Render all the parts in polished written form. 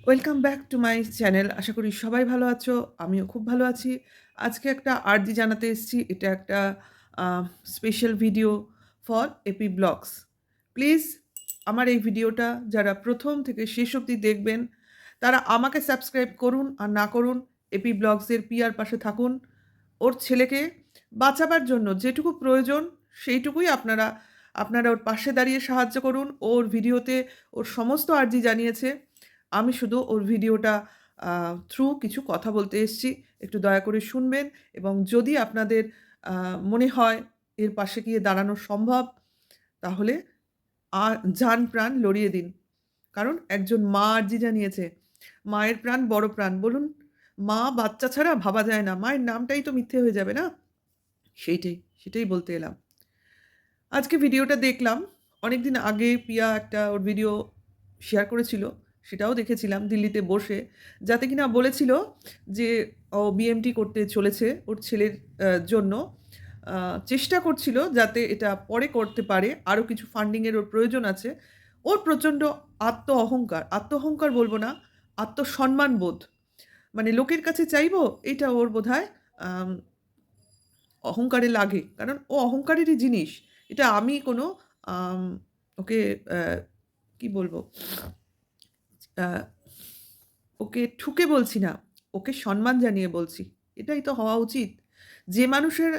Welcome back to my channel. আশা করি সবাই ভালো আছো। আমিও খুব ভালো আছি। আজকে একটা আর্জি জানাতে এসেছি। এটা একটা a special video for AP blogs. Please আমার এই ভিডিওটা যারা ১ম থেকে শেষ অবধি দেখবেন, তারা আমাকে সাবস্ক্রাইব করুন আর না করুন, এপি ব্লগসের পিয়ার পাশে থাকুন। ওর ছেলেকে বাঁচাবার জন্য যেটুকু প্রয়োজন সেইটুকুই আপনারা ওর পাশে দাঁড়িয়ে সাহায্য করুন। ওর ভিডিওতে ওর সমস্ত আর্জি জানিয়েছে। আমি শুধু ওর ভিডিওটা থ্রু কিছু কথা বলতে এসেছি। একটু দয়া করে শুনবেন এবং যদি আপনাদের আ মনে হয় এর পাশে গিয়ে দাঁড়ানো সম্ভব, তাহলে আ জান প্রাণ লড়িয়ে দিন। কারণ একজন মা আর্জি জানিয়েছে। মায়ের প্রাণ বড় প্রাণ। বলুন, মা বাচ্চা ছাড়া ভাবা যায় না। মায়ের নামটাই তো মিথ্যে হয়ে যাবে না? সেটাই বলতে এলাম। আজকে ভিডিওটা দেখলাম। অনেকদিন আগে পিয়া একটা ওর ভিডিও শেয়ার করেছিল। সেটাও দেখেছিলাম দিল্লিতে বসে। যাতে কিনা বলেছিল যে ও বিএমটি করতে চলেছে ওর ছেলের জন্য। আ চেষ্টা করছিল যাতে এটা পরে করতে পারে। আরও কিছু ফান্ডিং এর ওর প্রয়োজন আছে। ওর প্রচণ্ড আত্ম অহংকার বলব না, আত্মসম্মানবোধ। মানে লোকের কাছে চাইবো এইটা ওর বোধহয় আম অহংকারে লাগে। কারণ ও অহংকারেরই জিনিস। এটা আমি কোনো আম ওকে কি বলবো? আ ওকে ঠুকে বলছি না। ওকে সম্মান জানিয়ে বলছি। এটাই তো হওয়া উচিত। যে মানুষের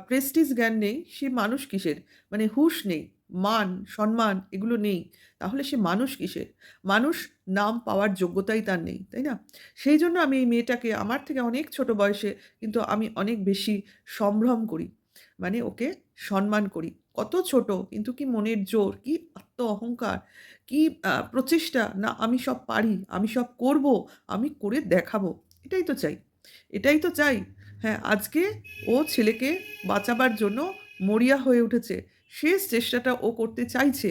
প্রেস্টিজ জ্ঞান নেই, সে মানুষ কিসের? মানে হুঁশ নেই, মান, সম্মান এগুলো নেই। তাহলে সে মানুষ কিসের? মানুষ নাম পাওয়ার যোগ্যতাই তার নেই, তাই না? সেইজন্য আমি এই মেয়েটাকে আমার থেকে অনেক ছোট বয়সে কিন্তু আমি অনেক বেশি সম্ভ্রম করি। মানে ওকে সম্মান করি। কত ছোট কিন্তু কি মনের জোর, কি আত্ম অহংকার, কি প্রচেষ্টা, না আমি সব পারি, আমি সব করব, আমি করে দেখাবো। এটাই তো চাই। এটাই তো চাই। হ্যাঁ, আজকে ও ছেলেকে বাঁচাবার জন্য মরিয়া হয়ে উঠেছে। শেষ চেষ্টাটা ও করতে চাইছে।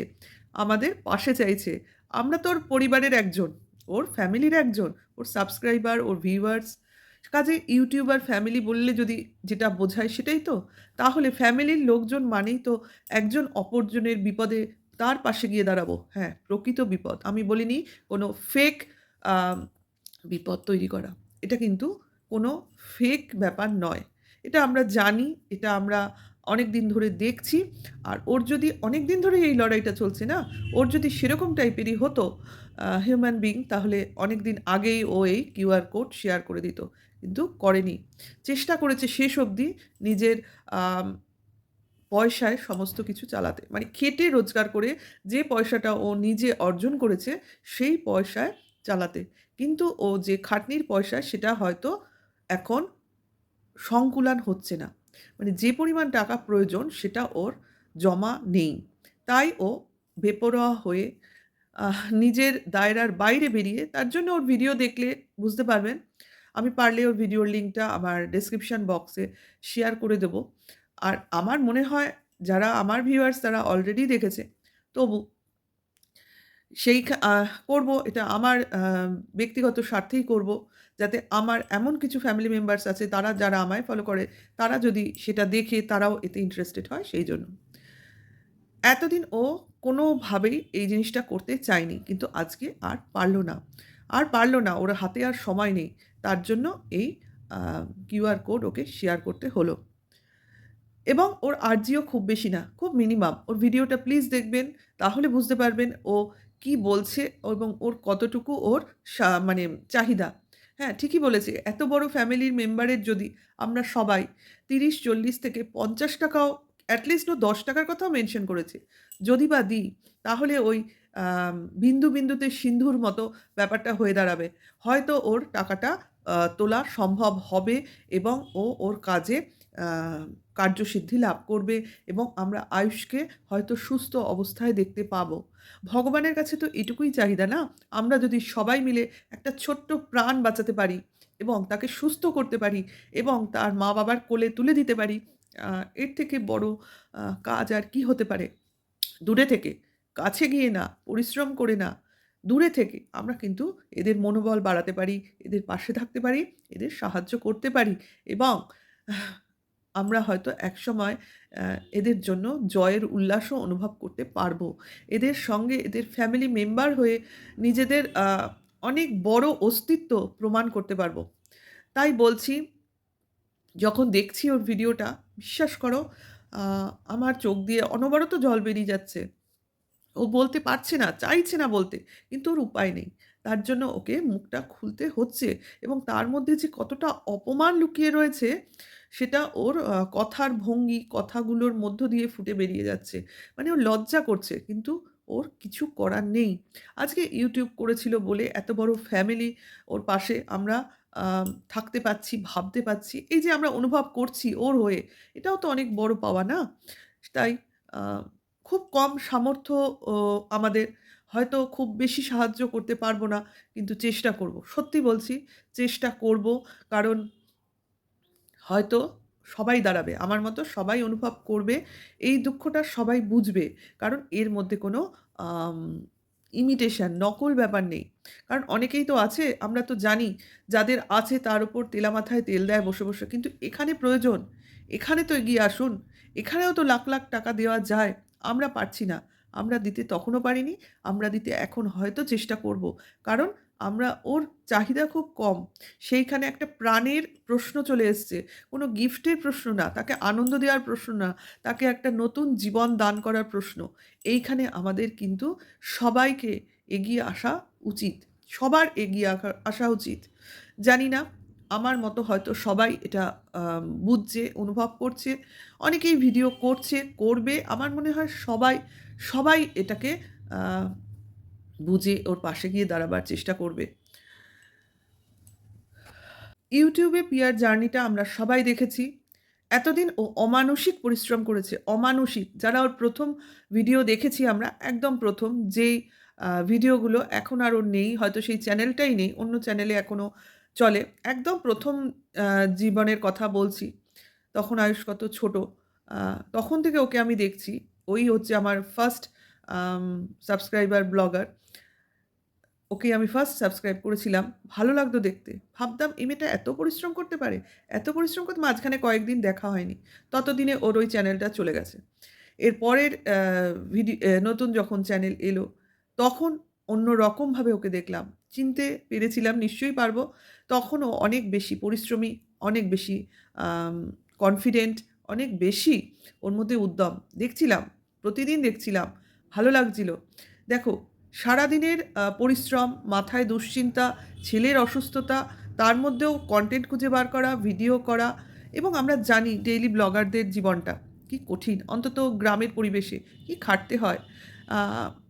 আমাদের পাশে চাইছে। আমরা তো ওর পরিবারের একজন, ওর ফ্যামিলির একজন, ওর সাবস্ক্রাইবার, ওর ভিউয়ার্স। কাজেই ইউটিউবার ফ্যামিলি বললে যদি যেটা বোঝায় সেটাই তো। তাহলে ফ্যামিলির লোকজন মানেই তো একজন অপরজনের বিপদে তার পাশে গিয়ে দাঁড়াবো। হ্যাঁ, প্রকৃত বিপদ। আমি বলিনি কোনো ফেক আ বিপদ তৈরি করা। এটা কিন্তু কোনো ফেক ব্যাপার নয়। এটা আমরা জানি, এটা আমরা অনেকদিন ধরে দেখছি। আর ওর যদি অনেকদিন ধরেই এই লড়াইটা চলছে না? ওর যদি সেরকম টাইপেরই হতো হিউম্যান বিং, তাহলে অনেকদিন আগেই ও এই কিউআর কোড শেয়ার করে দিত। কিন্তু করেনি। চেষ্টা করেছে শেষ অবধি নিজের আম পয়সায় সমস্ত কিছু চালাতে। মানে খেটে রোজগার করে যে পয়সাটা ও নিজে অর্জন করেছে, সেই পয়সায় চালাতে। কিন্তু ও যে খাটনির পয়সা সেটা হয়তো এখন সংকুলান হচ্ছে না। মানে যে পরিমাণ টাকা প্রয়োজন সেটা ওর জমা নেই। তাই ও বেপরোয়া হয়ে নিজের দায়রার বাইরে বেরিয়ে তার জন্য ওর ভিডিও দেখলে বুঝতে পারবেন। আমি পারলে ওর ভিডিওর লিঙ্কটা আমার ডেসক্রিপশন বক্সে শেয়ার করে দেব। আর আমার মনে হয় যারা আমার ভিউয়ার্স তারা অলরেডি দেখেছে। তবু করব এটা আমার ব্যক্তিগত স্বার্থেই করব। যাতে আমার এমন কিছু ফ্যামিলি মেম্বার্স আছে তারা যারা আমায় ফলো করে, তারা যদি সেটা দেখে তারাও এতে ইন্টারেস্টেড হয় সেইজন্য। এতদিন ও কোনোভাবেই এই জিনিসটা করতে চায়নি। কিন্তু আজকে আর পারল না। আর পারল না। ওর হাতে আর সময় নেই। তার জন্য এই আ কিউআর কোড ওকে শেয়ার করতে হলো। এবং ওর আর্জিও খুব বেশি না, খুব মিনিমাম। ওর ভিডিওটা প্লিজ দেখবেন, তাহলে বুঝতে পারবেন ও কি বলছে এবং ওর কতটুকু ওর মানে চাহিদা। হ্যাঁ, ঠিকই বলেছে। এত বড় ফ্যামিলির মেম্বারের যদি আমরা সবাই ৩০, ৪০ থেকে ৳৫০ এট লিস্ট ও ৳১০ র কথাও মেনশন করেছে। যদি বা দিই, তাহলে ওই বিন্দু বিন্দুতে সিন্ধুর মতো ব্যাপারটা হয়ে দাঁড়াবে। হয়তো ওর টাকাটা তোলা সম্ভব হবে এবং ও ওর কাজে আ কার্যসিদ্ধি লাভ করবে এবং আমরা আয়ুষকে হয়তো সুস্থ অবস্থায় দেখতে পাবো। ভগবানের কাছে তো এটুকুই চাহিদা না? আমরা যদি সবাই মিলে একটা ছোট্ট প্রাণ বাঁচাতে পারি এবং তাকে সুস্থ করতে পারি এবং তার মা-বাবার কোলে তুলে দিতে পারি, আ এর থেকে বড় কাজ আর কি হতে পারে? দূরে থেকে, কাছে গিয়ে না, পরিশ্রম করে না, দূরে থেকে আমরা কিন্তু এদের মনোবল বাড়াতে পারি, এদের পাশে থাকতে পারি, এদের সাহায্য করতে পারি এবং আমরা হয়তো একসময় অ্যা এদের জন্য জয়ের উল্লাসও অনুভব করতে পারবো। এদের সঙ্গে এদের ফ্যামিলি মেম্বার হয়ে নিজেদের অনেক বড় অস্তিত্ব প্রমাণ করতে পারবো। তাই বলছি, যখন দেখছি ওর ভিডিওটা, বিশ্বাস করো আ আমার চোখ দিয়ে অনবরত জল বেরিয়ে যাচ্ছে। ও বলতে পারছে না, চাইছে না বলতে। কিন্তু ওর উপায় নেই। তার জন্য ওকে মুখটা খুলতে হচ্ছে এবং তার মধ্যে যে কতটা অপমান লুকিয়ে রয়েছে, সেটা ওর কথার ভঙ্গি, কথাগুলোর মধ্য দিয়ে ফুটে বেরিয়ে যাচ্ছে। মানে ও লজ্জা করছে, কিন্তু ওর কিছু করার নেই। আজকে YouTube করেছিল বলে এত বড় ফ্যামিলি ওর পাশে আমরা আ থাকতে পাচ্ছি, ভাবতে পাচ্ছি। এই যে আমরা অনুভব করছি ওর হয়ে, এটাও তো অনেক বড় পাওয়া না? তাই আ খুব কম সামর্থ্য ও আমাদের। হয়তো খুব বেশি সাহায্য করতে পারব না, কিন্তু চেষ্টা করব। সত্যি বলছি, চেষ্টা করব। কারণ হয়তো সবাই দাঁড়াবে। আমার মতো সবাই অনুভব করবে। এই দুঃখটা সবাই বুঝবে। কারণ এর মধ্যে কোনো আম ইমিটেশন, নকল ব্যাপার নেই। কারণ অনেকেই তো আছে, আমরা তো জানি যাদের আছে তার উপর তেলা মাথায় তেল দেয় বসে, বসে। কিন্তু এখানে প্রয়োজন। এখানে তো এগিয়ে আসুন। এখানেও তো লাখ, লাখ টাকা দেওয়া যায়। আমরা পারছি না। আমরা দিতে তখনও পারিনি। আমরা দিতে এখন হয়তো চেষ্টা করব। কারণ আমরা ওর চাহিদা খুব কম। সেইখানে একটা প্রাণের প্রশ্ন চলে এসছে। কোনো গিফটের প্রশ্ন না, তাকে আনন্দ দেওয়ার প্রশ্ন না, তাকে একটা নতুন জীবন দান করার প্রশ্ন। এইখানে আমাদের কিন্তু সবাইকে এগিয়ে আসা উচিত। সবার এগিয়ে আসা উচিত। জানি না, আমার মতো হয়তো সবাই এটা বুঝছে, অনুভব করছে। অনেকেই ভিডিও করছে, করবে। আমার মনে হয় সবাই, সবাই এটাকে আ বুঝে ওর পাশে গিয়ে দাঁড়াবার চেষ্টা করবে। ইউটিউবে পিয়ার জার্নিটা আমরা সবাই দেখেছি। এতদিন ও অমানুষিক পরিশ্রম করেছে, অমানুষিক। যারা ওর ১ম ভিডিও দেখেছি আমরা, একদম ১ম যেই ভিডিওগুলো এখন আর ওর নেই, হয়তো সেই চ্যানেলটাই নেই, অন্য চ্যানেলে এখনো চলে। একদম ১ম আ জীবনের কথা বলছি। তখন আয়ুষ কত ছোট। আ তখন থেকে ওকে আমি দেখছি। ওই হচ্ছে আমার ফার্স্ট আম সাবস্ক্রাইবার ব্লগার। ওকে আমি ফার্স্ট সাবস্ক্রাইব করেছিলাম। ভালো লাগতো দেখতে। ভাবতাম এই মেয়েটা এত পরিশ্রম করতে পারে? এত পরিশ্রম করতে মাঝখানে কয়েকদিন দেখা হয়নি। ততদিনে ওর ওই চ্যানেলটা চলে গেছে। এর পরের নতুন যখন চ্যানেল এলো, তখন অন্য রকমভাবে ওকে দেখলাম। চিনতে পেরেছিলাম নিশ্চয়ই পারবো। তখনও অনেক বেশি পরিশ্রমী, অনেক বেশি আম কনফিডেন্ট, অনেক বেশি ওর মধ্যে উদ্যম। দেখছিলাম, প্রতিদিন দেখছিলাম। ভালো লাগছিল। দেখো, সারাদিনের পরিশ্রম, মাথায় দুশ্চিন্তা, ছেলের অসুস্থতা, তার মধ্যেও কনটেন্ট খুঁজে বার করা, ভিডিও করা এবং আমরা জানি ডেইলি ব্লগারদের জীবনটা কি কঠিন। অন্তত গ্রামের পরিবেশে কি খাটতে হয়। আ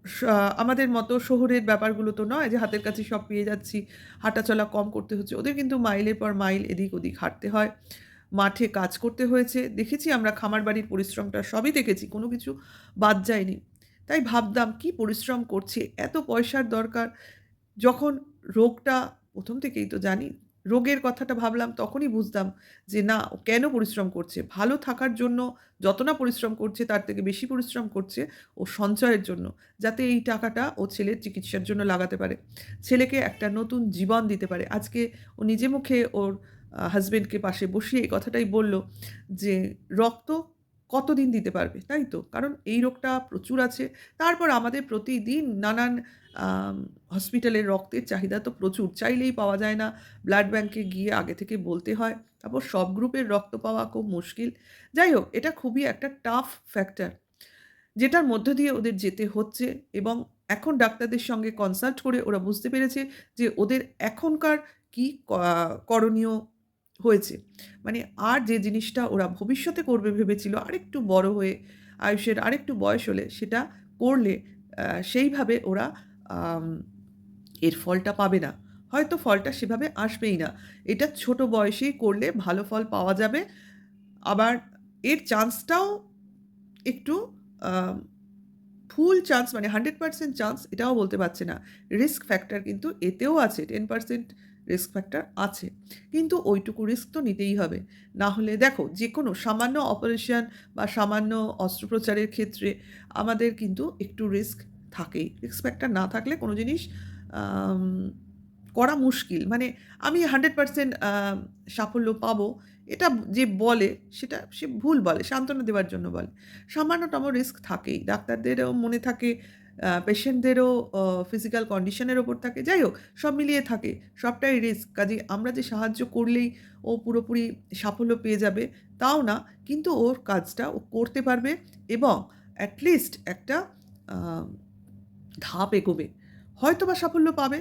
স আমাদের মতো শহরের ব্যাপারগুলো তো নয় যে হাতের কাছে সব পেয়ে যাচ্ছি, হাঁটাচলা কম করতে হচ্ছে। ওদের কিন্তু মাইলের পর মাইল এদিক ওদিক হাঁটতে হয়। মাঠে কাজ করতে হয়েছে। দেখেছি আমরা খামার বাড়ির পরিশ্রমটা সবই দেখেছি। কোনো কিছু বাদ যায়নি। তাই ভাবতাম কি পরিশ্রম করছে, এত পয়সার দরকার। যখন রোগটা ১ম থেকেই তো জানি, রোগের কথাটা ভাবলাম তখনই বুঝতাম যে না, ও কেন পরিশ্রম করছে। ভালো থাকার জন্য যত না পরিশ্রম করছে তার থেকে বেশি পরিশ্রম করছে ও সঞ্চয়ের জন্য। যাতে এই টাকাটা ও ছেলের চিকিৎসার জন্য লাগাতে পারে। ছেলেকে একটা নতুন জীবন দিতে পারে। আজকে ও নিজে মুখে ওর হাসব্যান্ডকে পাশে বসিয়ে এই কথাটাই বলল যে, "রক্ত কতদিন দিতে পারবে?" তাই তো? কারণ এই রোগটা প্রচুর আছে। তারপর আমাদের প্রতিদিন নানান আম হসপিটালে রক্তের চাহিদা তো প্রচুর। চাইলেই পাওয়া যায় না। ব্লাড ব্যাংকে গিয়ে আগে থেকে বলতে হয়। তারপর সব গ্রুপের রক্ত পাওয়া খুব মুশকিল। যাই হোক, এটা খুবই একটা টাফ ফ্যাক্টর। যেটার মধ্য দিয়ে ওদের যেতে হচ্ছে এবং এখন ডাক্তারদের সঙ্গে কনসাল্ট করে ওরা বুঝতে পেরেছে যে ওদের এখনকার কি করণীয় হয়েছে। মানে আর যে জিনিসটা ওরা ভবিষ্যতে করবে ভেবেছিল আরেকটু বড় হয়ে, আয়ুষের আরেকটু বয়স হলে সেটা করলে সেইভাবে ওরা আম এর ফলটা পাবে না। হয়তো ফলটা সেভাবে আসবেই না। এটা ছোট বয়সেই করলে ভালো ফল পাওয়া যাবে। আবার এর চান্সটাও একটু আ ফুল চান্স মানে 100% চান্স এটাও বলতে পারছি না। রিস্ক ফ্যাক্টর কিন্তু এতেও আছে। 10% রিস্ক ফ্যাক্টর আছে। কিন্তু ওইটুকু রিস্ক তো নিতেই হবে। না হলে দেখো, যেকোনো সামান্য অপারেশন বা সামান্য অস্ত্রোপচারের ক্ষেত্রে আমাদের কিন্তু একটু রিস্ক থাকেই। রিস্ক ফ্যাক্টর না থাকলে কোনো জিনিস আম করা মুশকিল। মানে আমি 100% সাফল্য পাবো, এটা যে বলে সেটা সে ভুল বলে, সান্ত্বনা দেওয়ার জন্য বলে। সামান্যতম রিস্ক থাকেই। ডাক্তারদেরও মনে থাকে পেশেন্টদেরও ফিজিক্যাল কন্ডিশনের ওপর থাকে। যাই হোক, সব মিলিয়ে থাকে। সবটাই রিস্ক। কাজেই আমরা যে সাহায্য করলেই ও পুরোপুরি সাফল্য পেয়ে যাবে, তাও না। কিন্তু ওর কাজটা ও করতে পারবে এবং অ্যাট লিস্ট একটা আ ধাপ এগোবে। হয়তোবা সাফল্য পাবে।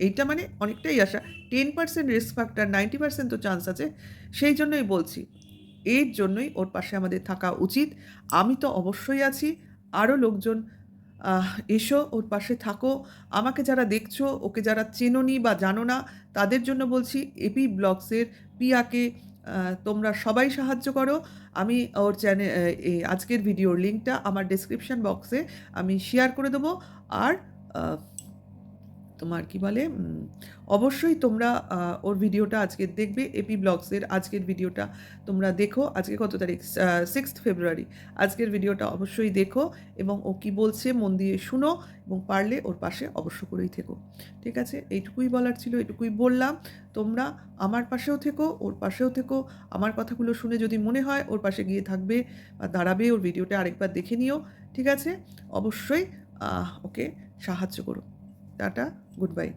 এইটা মানে অনেকটাই আশা। 10% রিস্ক ফ্যাক্টর, 90% তো চান্স আছে। সেই জন্যই বলছি। এর জন্যই ওর পাশে আমাদের থাকা উচিত। আমি তো অবশ্যই আছি। আরও লোকজন এসো, ওর পাশে থাকো। আমাকে যারা দেখছো, ওকে যারা চেনোনি বা জানো না, তাদের জন্য বলছি এপি ব্লগসের পিয়াকে তোমরা সবাই সাহায্য করো। আমি ওর এই আজকের ভিডিওর লিঙ্কটা আমার ডেসক্রিপশন বক্সে আমি শেয়ার করে দেবো। আর আ তোমার কি বলে অবশ্যই তোমরা ওর ভিডিওটা আজকে দেখবে। এপি ব্লগসের আজকের ভিডিওটা তোমরা দেখো। আজকে কত তারিখ? 6th ফেব্রুয়ারি। আজকের ভিডিওটা অবশ্যই দেখো এবং ও কি বলছে মন দিয়ে শুনো এবং পারলে ওর পাশে অবশ্য করেই থেকো। ঠিক আছে? এইটুকুই বলার ছিল, এটুকুই বললাম। তোমরা আমার পাশেও থেকো, ওর পাশেও থেকো। আমার কথাগুলো শুনে যদি মনে হয় ওর পাশে গিয়ে থাকবে বা দাঁড়াবে, ওর ভিডিওটা আরেকবার দেখে নিও। ঠিক আছে? অবশ্যই ওকে সাহায্য করো। Tata, good bye.